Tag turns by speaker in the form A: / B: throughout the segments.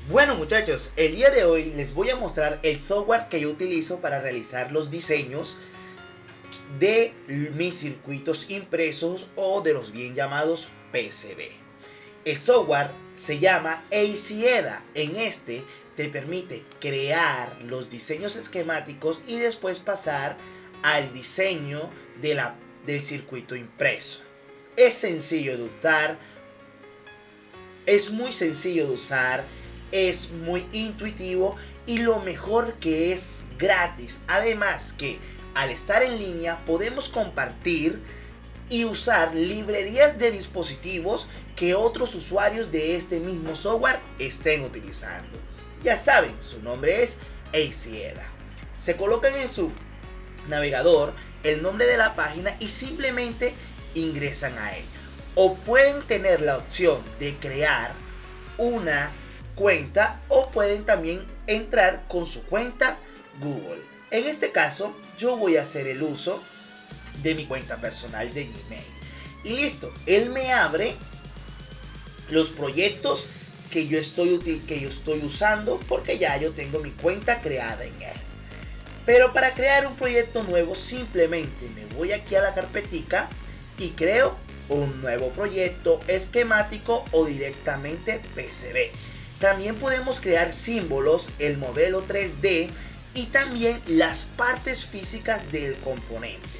A: Bueno muchachos, el día de hoy les voy a mostrar el software que yo utilizo para realizar los diseños de mis circuitos impresos o de los bien llamados PCB. El software se llama ACEDA. En este te permite crear los diseños esquemáticos y después pasar al diseño del circuito impreso. Es sencillo de usar, es muy sencillo de usar, es muy intuitivo y lo mejor que es gratis. Además que al estar en línea podemos compartir y usar librerías de dispositivos que otros usuarios de este mismo software estén utilizando. Ya saben, su nombre es ACEDA. Se colocan en su navegador el nombre de la página y simplemente ingresan a él. O pueden tener la opción de crear una cuenta o pueden también entrar con su cuenta Google. En este caso yo voy a hacer el uso de mi cuenta personal de Gmail. Y listo, él me abre los proyectos que yo estoy usando porque ya yo tengo mi cuenta creada en él. Pero para crear un proyecto nuevo simplemente me voy aquí a la carpetica y creo un nuevo proyecto esquemático o directamente PCB. También podemos crear símbolos, el modelo 3D y también las partes físicas del componente.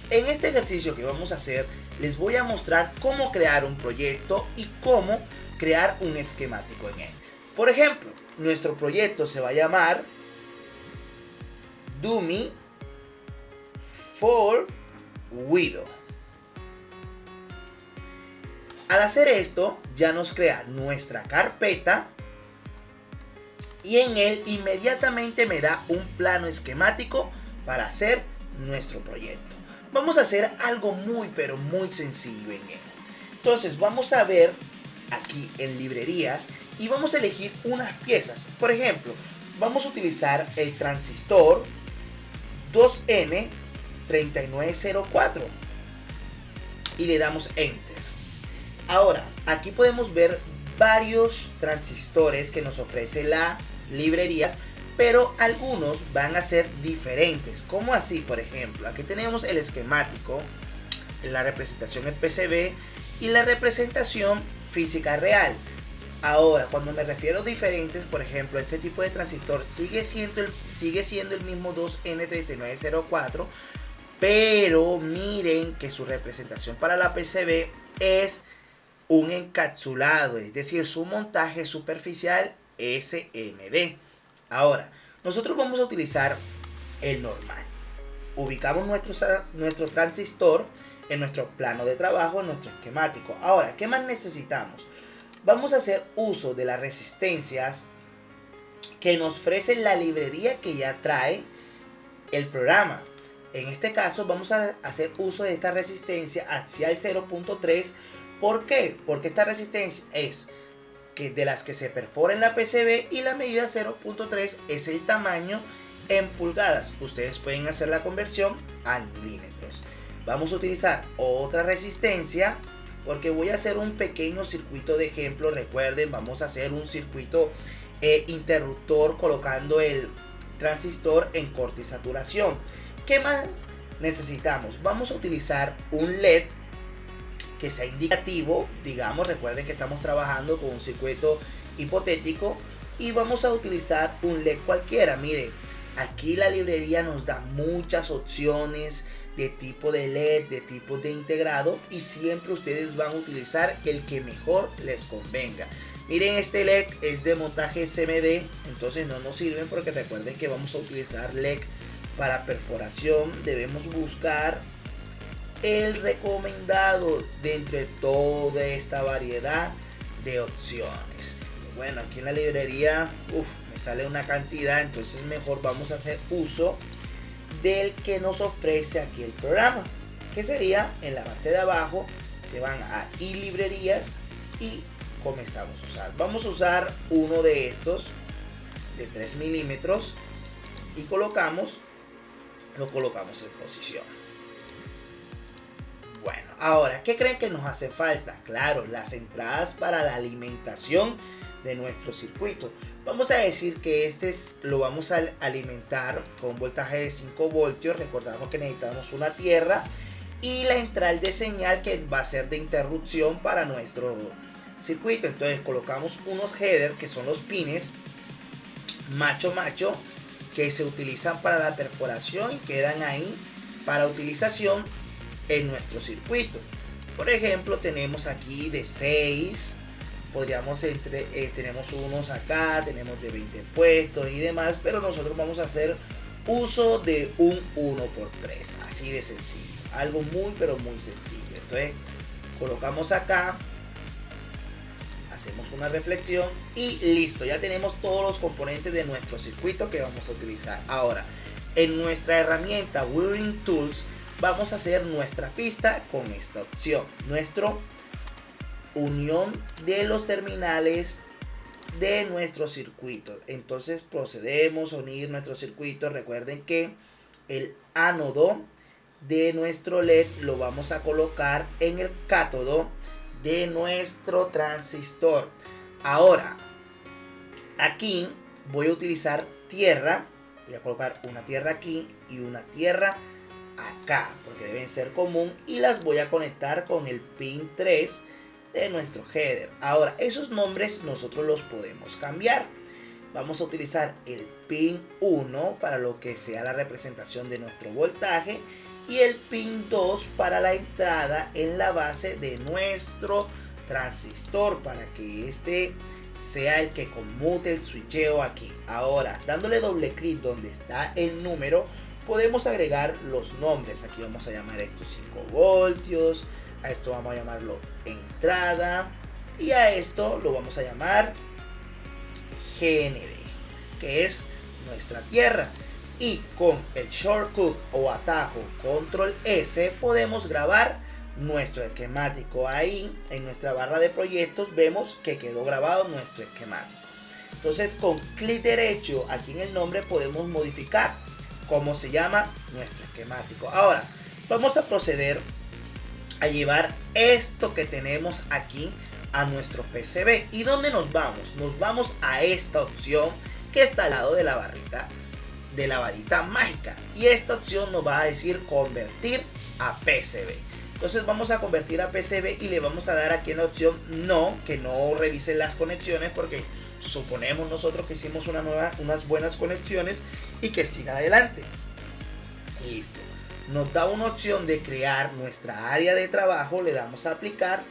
A: En este ejercicio que vamos a hacer les voy a mostrar cómo crear un proyecto y cómo crear un esquemático en él. Por ejemplo, nuestro proyecto se va a llamar Dummy for Widow. Al hacer esto ya nos crea nuestra carpeta y en él inmediatamente me da un plano esquemático para hacer nuestro proyecto. Vamos a hacer algo muy pero muy sencillo en él. Entonces vamos a ver aquí en librerías y vamos a elegir unas piezas. Por ejemplo, vamos a utilizar el transistor 2N3904 y le damos Enter. Ahora, aquí podemos ver varios transistores que nos ofrece la librería, pero algunos van a ser diferentes. ¿Cómo así? Por ejemplo, aquí tenemos el esquemático, la representación en PCB y la representación física real. Ahora, cuando me refiero a diferentes, por ejemplo, este tipo de transistor sigue siendo el mismo 2N3904, pero miren que su representación para la PCB es un encapsulado, es decir, su montaje superficial SMD. Ahora, nosotros vamos a utilizar el normal. Ubicamos nuestro transistor en nuestro plano de trabajo, en nuestro esquemático. Ahora, ¿qué más necesitamos? Vamos a hacer uso de las resistencias que nos ofrece la librería que ya trae el programa. En este caso vamos a hacer uso de esta resistencia axial 0.3. ¿Por qué? Porque esta resistencia es de las que se perfora en la PCB y la medida 0.3 es el tamaño en pulgadas. Ustedes pueden hacer la conversión a milímetros. Vamos a utilizar otra resistencia porque voy a hacer un pequeño circuito de ejemplo. Recuerden, vamos a hacer un circuito interruptor colocando el transistor en corte y saturación. ¿Qué más necesitamos? Vamos a utilizar un LED que sea indicativo, digamos. Recuerden que estamos trabajando con un circuito hipotético y vamos a utilizar un LED cualquiera. Miren, aquí la librería nos da muchas opciones de tipo de LED, de tipo de integrado, y siempre ustedes van a utilizar el que mejor les convenga. Miren, este LED es de montaje SMD, entonces no nos sirven porque recuerden que vamos a utilizar LED para perforación. Debemos buscar el recomendado de entre toda esta variedad de opciones. Bueno, aquí en la librería me sale una cantidad, entonces mejor vamos a hacer uso del que nos ofrece aquí el programa, que sería en la parte de abajo. Se van a librerías y comenzamos a usar. Vamos a usar uno de estos de 3 milímetros y lo colocamos en posición. Ahora, ¿qué creen que nos hace falta? Claro, las entradas para la alimentación de nuestro circuito. Vamos a decir que lo vamos a alimentar con un voltaje de 5 voltios. Recordamos que necesitamos una tierra y la entrada de señal que va a ser de interrupción para nuestro circuito. Entonces colocamos unos headers que son los pines macho que se utilizan para la perforación y quedan ahí para utilización en nuestro circuito. Por ejemplo, tenemos aquí de 6, podríamos tenemos unos acá, tenemos de 20 puestos y demás, pero nosotros vamos a hacer uso de un 1x3, así de sencillo, algo muy pero muy sencillo. Entonces colocamos acá, hacemos una reflexión y listo, ya tenemos todos los componentes de nuestro circuito que vamos a utilizar. Ahora, en nuestra herramienta Wiring Tools vamos a hacer nuestra pista con esta opción, nuestro unión de los terminales de nuestro circuito. Entonces procedemos a unir nuestro circuito. Recuerden que el ánodo de nuestro LED lo vamos a colocar en el cátodo de nuestro transistor. Ahora, aquí voy a utilizar tierra. Voy a colocar una tierra aquí y una tierra acá, porque deben ser común, y las voy a conectar con el pin 3 de nuestro header. Ahora, esos nombres nosotros los podemos cambiar. Vamos a utilizar el pin 1 para lo que sea la representación de nuestro voltaje y el pin 2 para la entrada en la base de nuestro transistor, para que este sea el que conmute el switcheo aquí. Ahora, dándole doble clic donde está el número, podemos agregar los nombres. Aquí vamos a llamar esto 5 voltios, a esto vamos a llamarlo entrada y a esto lo vamos a llamar GND, que es nuestra tierra. Y con el shortcut o atajo control S podemos grabar nuestro esquemático. Ahí en nuestra barra de proyectos vemos que quedó grabado nuestro esquemático. Entonces con clic derecho aquí en el nombre podemos modificar cómo se llama nuestro esquemático. Ahora vamos a proceder a llevar esto que tenemos aquí a nuestro PCB. ¿Y dónde nos vamos? Nos vamos a esta opción que está al lado de la varita mágica, y esta opción nos va a decir convertir a PCB. Entonces vamos a convertir a PCB y le vamos a dar aquí en la opción no, que no revise las conexiones, porque suponemos nosotros que hicimos unas buenas conexiones y que siga adelante. Listo. Nos da una opción de crear nuestra área de trabajo, le damos a aplicar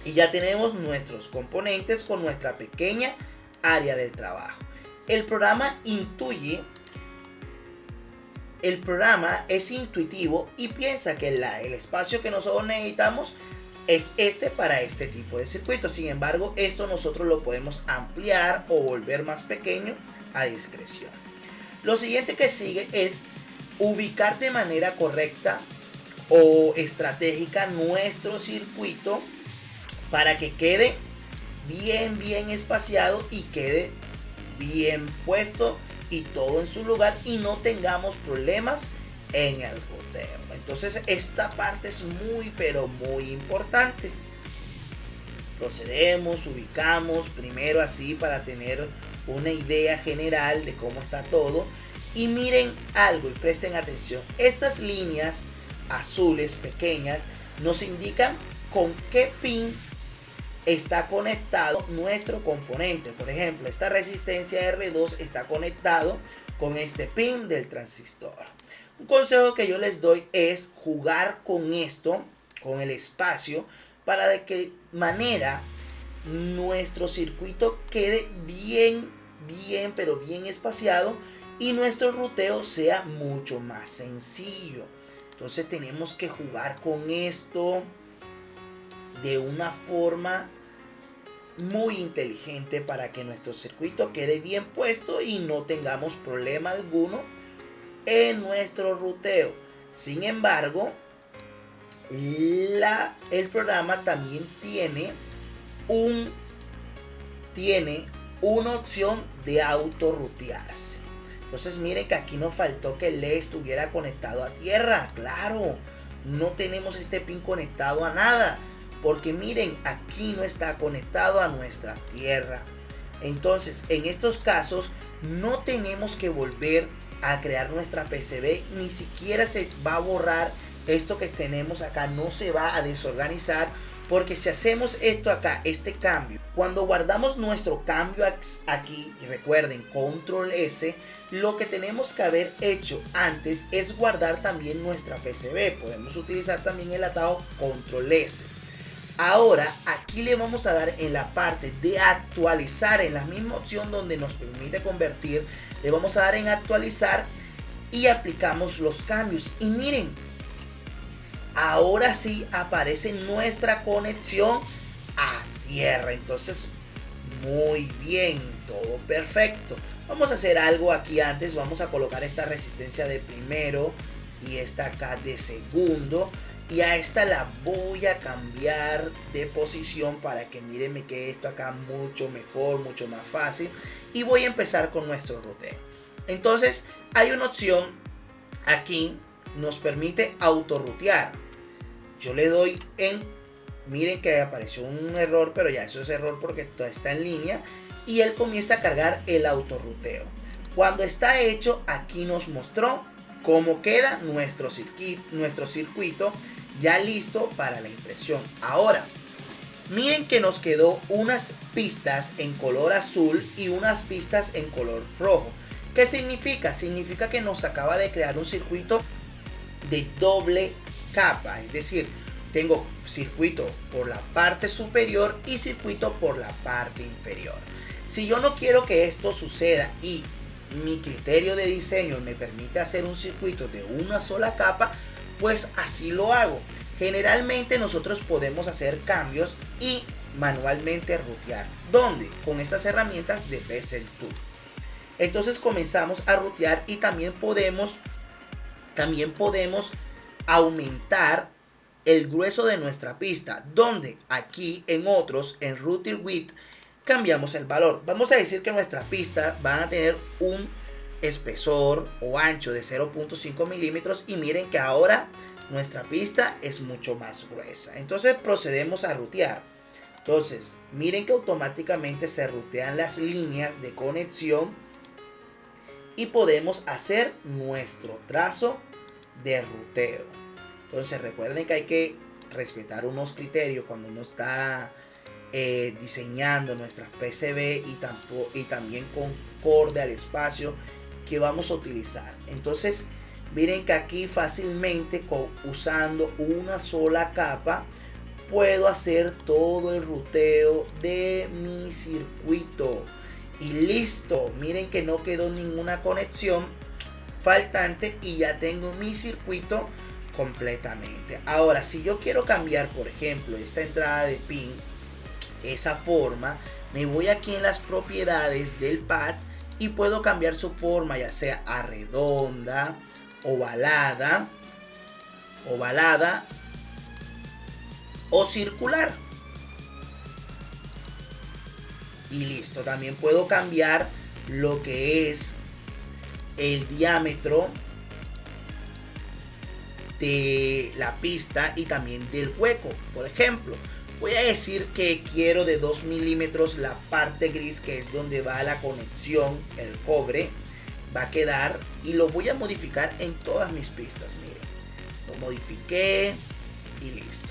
A: y ya tenemos nuestros componentes con nuestra pequeña área del trabajo. El programa es intuitivo y piensa que el espacio que nosotros necesitamos es para este tipo de circuito. Sin embargo, esto nosotros lo podemos ampliar o volver más pequeño a discreción. Lo siguiente que sigue es ubicar de manera correcta o estratégica nuestro circuito para que quede bien espaciado y quede bien puesto y todo en su lugar y no tengamos problemas en el ruteo. Entonces esta parte es muy pero muy importante. Procedemos, ubicamos primero así para tener una idea general de cómo está todo. Y miren algo y presten atención. Estas líneas azules pequeñas nos indican con qué pin está conectado nuestro componente. Por ejemplo, esta resistencia R2 está conectado con este pin del transistor. Un consejo que yo les doy es jugar con esto, con el espacio, para de qué manera nuestro circuito quede bien pero bien espaciado y nuestro ruteo sea mucho más sencillo. Entonces tenemos que jugar con esto de una forma muy inteligente para que nuestro circuito quede bien puesto y no tengamos problema alguno en nuestro ruteo. Sin embargo, el programa también tiene una opción de autorrutearse. Entonces miren que aquí nos faltó que el LED estuviera conectado a tierra. Claro, no tenemos este pin conectado a nada. porque miren, aquí no está conectado a nuestra tierra. Entonces, en estos casos no tenemos que volver a crear nuestra PCB, ni siquiera se va a borrar esto que tenemos acá, no se va a desorganizar, porque si hacemos esto acá, este cambio, cuando guardamos nuestro cambio aquí, y recuerden, control S, lo que tenemos que haber hecho antes es guardar también nuestra PCB. Podemos utilizar también el atajo control S. Ahora aquí le vamos a dar en la parte de actualizar, en la misma opción donde nos permite convertir, le vamos a dar en actualizar y aplicamos los cambios. Y miren, ahora sí aparece nuestra conexión a tierra. Entonces, muy bien, todo perfecto. Vamos a hacer algo aquí antes. Vamos a colocar esta resistencia de primero y esta acá de segundo. Y a esta la voy a cambiar de posición para que miren, me quede esto acá mucho mejor, mucho más fácil. Y voy a empezar con nuestro ruteo. Entonces, hay una opción aquí, nos permite autorrutear. Yo le doy en, miren que apareció un error, pero ya eso es error porque todo está en línea. Y él comienza a cargar el autorruteo. Cuando está hecho, aquí nos mostró cómo queda nuestro circuito ya listo para la impresión. Ahora, miren que nos quedó unas pistas en color azul y unas pistas en color rojo. ¿Qué significa? Significa que nos acaba de crear un circuito de doble capa, es decir, tengo circuito por la parte superior y circuito por la parte inferior. Si yo no quiero que esto suceda y mi criterio de diseño me permite hacer un circuito de una sola capa, pues así lo hago. Generalmente nosotros podemos hacer cambios y manualmente rutear. ¿Dónde? Con estas herramientas de Bezier Tool. Entonces comenzamos a rutear y también podemos aumentar el grueso de nuestra pista, donde aquí en otros, en Router Width, cambiamos el valor. Vamos a decir que nuestra pista van a tener un espesor o ancho de 0.5 milímetros y miren que ahora nuestra pista es mucho más gruesa. Entonces procedemos a rutear. Entonces miren que automáticamente se rutean las líneas de conexión y podemos hacer nuestro trazo de ruteo. Entonces recuerden que hay que respetar unos criterios cuando uno está diseñando nuestras PCB y también concorde al espacio que vamos a utilizar. Entonces miren que aquí fácilmente usando una sola capa puedo hacer todo el ruteo de mi circuito y listo. Miren que no quedó ninguna conexión faltante y ya tengo mi circuito completamente. Ahora si yo quiero cambiar por ejemplo esta entrada de pin, esa forma, me voy aquí en las propiedades del pad y puedo cambiar su forma, ya sea a redonda, ovalada o circular. Y listo, también puedo cambiar lo que es el diámetro de la pista y también del hueco. Por ejemplo, voy a decir que quiero de 2 milímetros la parte gris, que es donde va la conexión, el cobre va a quedar, y lo voy a modificar en todas mis pistas. Miren, lo modifiqué y listo.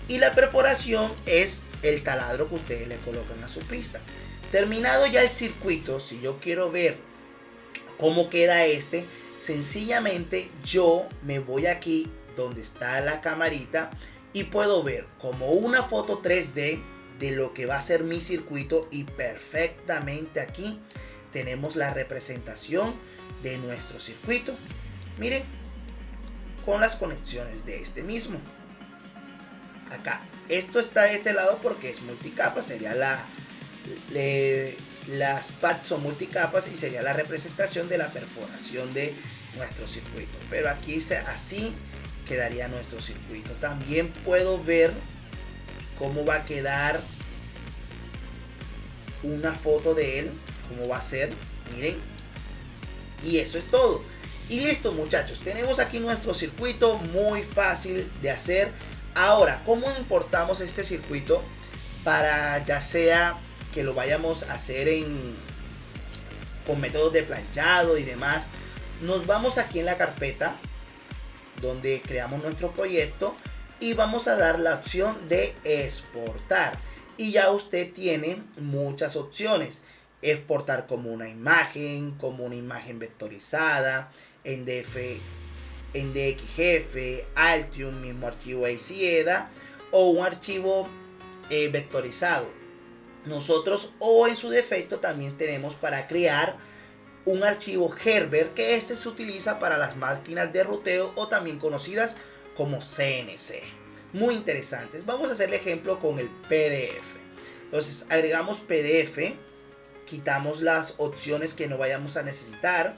A: Y la perforación es el taladro que ustedes le colocan a su pista. Terminado ya el circuito, si yo quiero ver cómo queda este, sencillamente yo me voy aquí donde está la camarita y puedo ver como una foto 3D de lo que va a ser mi circuito, y perfectamente aquí tenemos la representación de nuestro circuito. Miren, con las conexiones de este mismo. Acá, esto está de este lado porque es multicapa, sería las pads son multicapas y sería la representación de la perforación de nuestro circuito. Pero aquí así quedaría nuestro circuito. También puedo ver cómo va a quedar una foto de él, cómo va a ser, miren, y eso es todo. Y listo muchachos, tenemos aquí nuestro circuito, muy fácil de hacer. Ahora, ¿cómo importamos este circuito para ya sea que lo vayamos a hacer con métodos de planchado y demás? Nos vamos aquí en la carpeta donde creamos nuestro proyecto y vamos a dar la opción de exportar, y ya usted tiene muchas opciones: exportar como una imagen vectorizada, en DF, en DXF, Altium, mismo archivo ACEDA, o un archivo vectorizado. Nosotros, o en su defecto, también tenemos para crear un archivo Herbert, que este se utiliza para las máquinas de ruteo o también conocidas como CNC. Muy interesantes. Vamos a hacer el ejemplo con el PDF. Entonces agregamos PDF, quitamos las opciones que no vayamos a necesitar.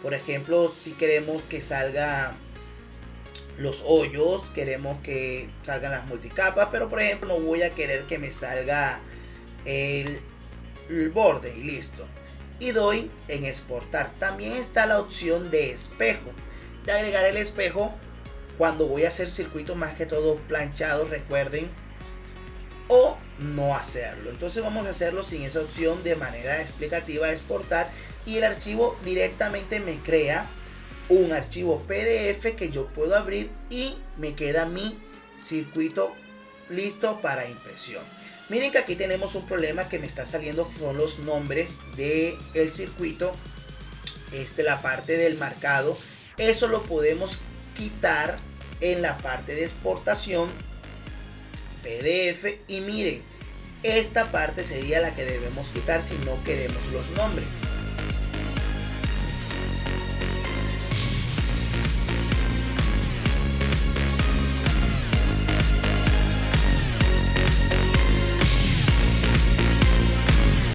A: Por ejemplo, si queremos que salga los hoyos, queremos que salgan las multicapas, pero por ejemplo no voy a querer que me salga el borde y listo. Y doy en exportar. También está la opción de espejo, de agregar el espejo cuando voy a hacer circuitos más que todo planchados, recuerden, o no hacerlo. Entonces vamos a hacerlo sin esa opción, de manera explicativa, exportar, y el archivo directamente me crea un archivo PDF que yo puedo abrir y me queda mi circuito listo para impresión. Miren que aquí tenemos un problema que me está saliendo, son los nombres del circuito, la parte del marcado. Eso lo podemos quitar en la parte de exportación, PDF, y miren, esta parte sería la que debemos quitar si no queremos los nombres.